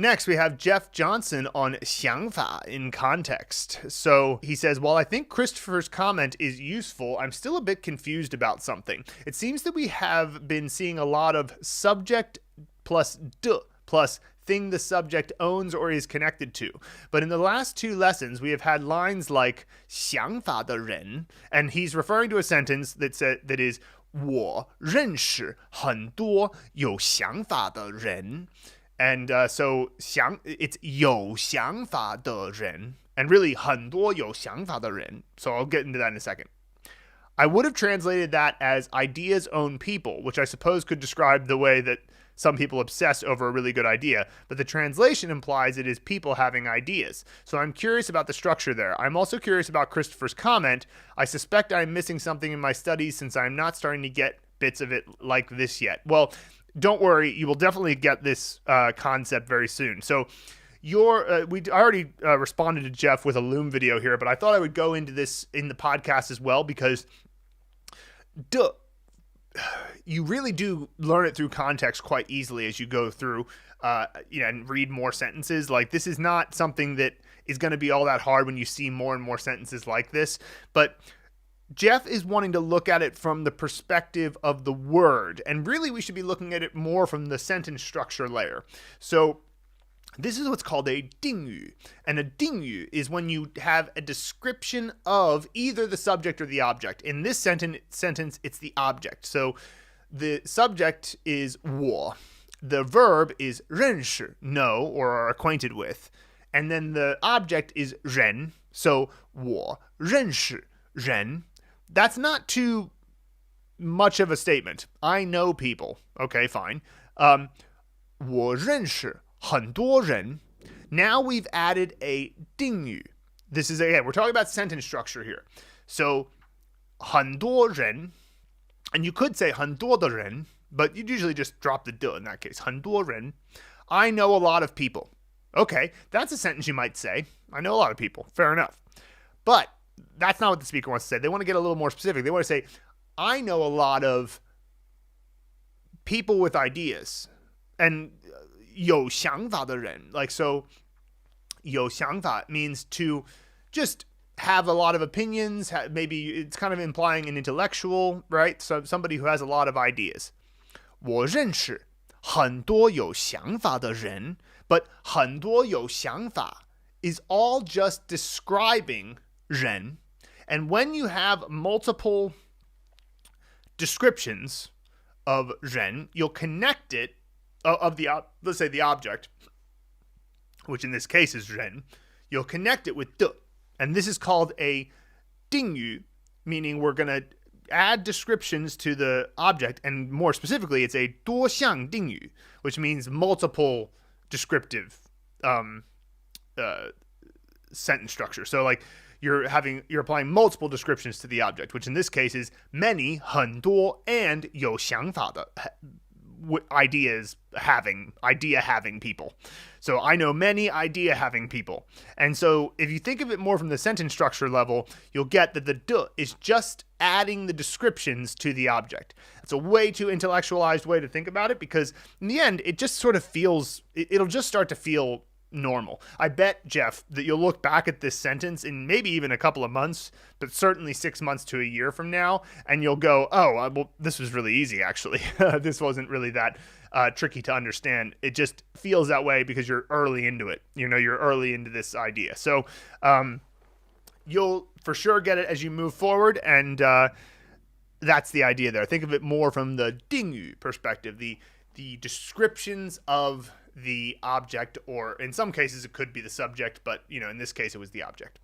Next, we have Jeff Johnson on 想法 in context. So he says, while I think Christopher's comment is useful, I'm still a bit confused about something. It seems that we have been seeing a lot of subject plus de plus thing the subject owns or is connected to. But in the last two lessons, we have had lines like 想法的人, and he's referring to a sentence that is 我认识很多有想法的人. And so 想 it's 有想法的人, and really 很多有想法的人. So I'll get into that in a second. I would have translated that as ideas own people, which I suppose could describe the way that some people obsess over a really good idea, but the translation implies it is people having ideas. So I'm curious about the structure there. I'm also curious about Christopher's comment. I suspect I'm missing something in my studies since I'm not starting to get bits of it like this yet. Well, don't worry, you will definitely get this concept very soon. So I already responded to Jeff with a Loom video here, but I thought I would go into this in the podcast as well because you really do learn it through context quite easily as you go through and read more sentences. Like, this is not something that is going to be all that hard when you see more and more sentences like this, but Jeff is wanting to look at it from the perspective of the word, and really we should be looking at it more from the sentence structure layer. So this is what's called a 定语, and a 定语 is when you have a description of either the subject or the object. In this sentence, it's the object. So the subject is 我, the verb is 认识, know or are acquainted with, and then the object is 人. So 我认识人. That's not too much of a statement. I know people. Okay, fine. 我认识很多人. Now we've added a 定语. This is, again, we're talking about sentence structure here. So 很多人, and you could say 很多的人, but you'd usually just drop the de in that case. 很多人. I know a lot of people. Okay, that's a sentence you might say. I know a lot of people. Fair enough. But that's not what the speaker wants to say. They want to get a little more specific. They want to say, I know a lot of people with ideas. And 有想法的人. Like, so 有想法 means to just have a lot of opinions. Maybe it's kind of implying an intellectual, right? So somebody who has a lot of ideas. 我认识很多有想法的人. But 很多有想法 is all just describing 人. And when you have multiple descriptions of 人, you'll connect it of the, let's say the object, which in this case is 人, you'll connect it with 的. And this is called a 定语, meaning we're going to add descriptions to the object, and more specifically, it's a 多项定语, which means multiple descriptive sentence structure. So like you're applying multiple descriptions to the object, which in this case is many, 很多, and 有想法的, idea having people. So I know many idea having people. And so if you think of it more from the sentence structure level, you'll get that the de is just adding the descriptions to the object. It's a way too intellectualized way to think about it, because in the end, it just sort of feels, it'll just start to feel normal. I bet, Jeff, that you'll look back at this sentence in maybe even a couple of months, but certainly 6 months to a year from now, and you'll go, oh, well, this was really easy, actually. This wasn't really that tricky to understand. It just feels that way because you're early into it. You're early into this idea. So you'll for sure get it as you move forward, and that's the idea there. Think of it more from the 定语 perspective, the descriptions of the object, or in some cases it could be the subject, but in this case it was the object.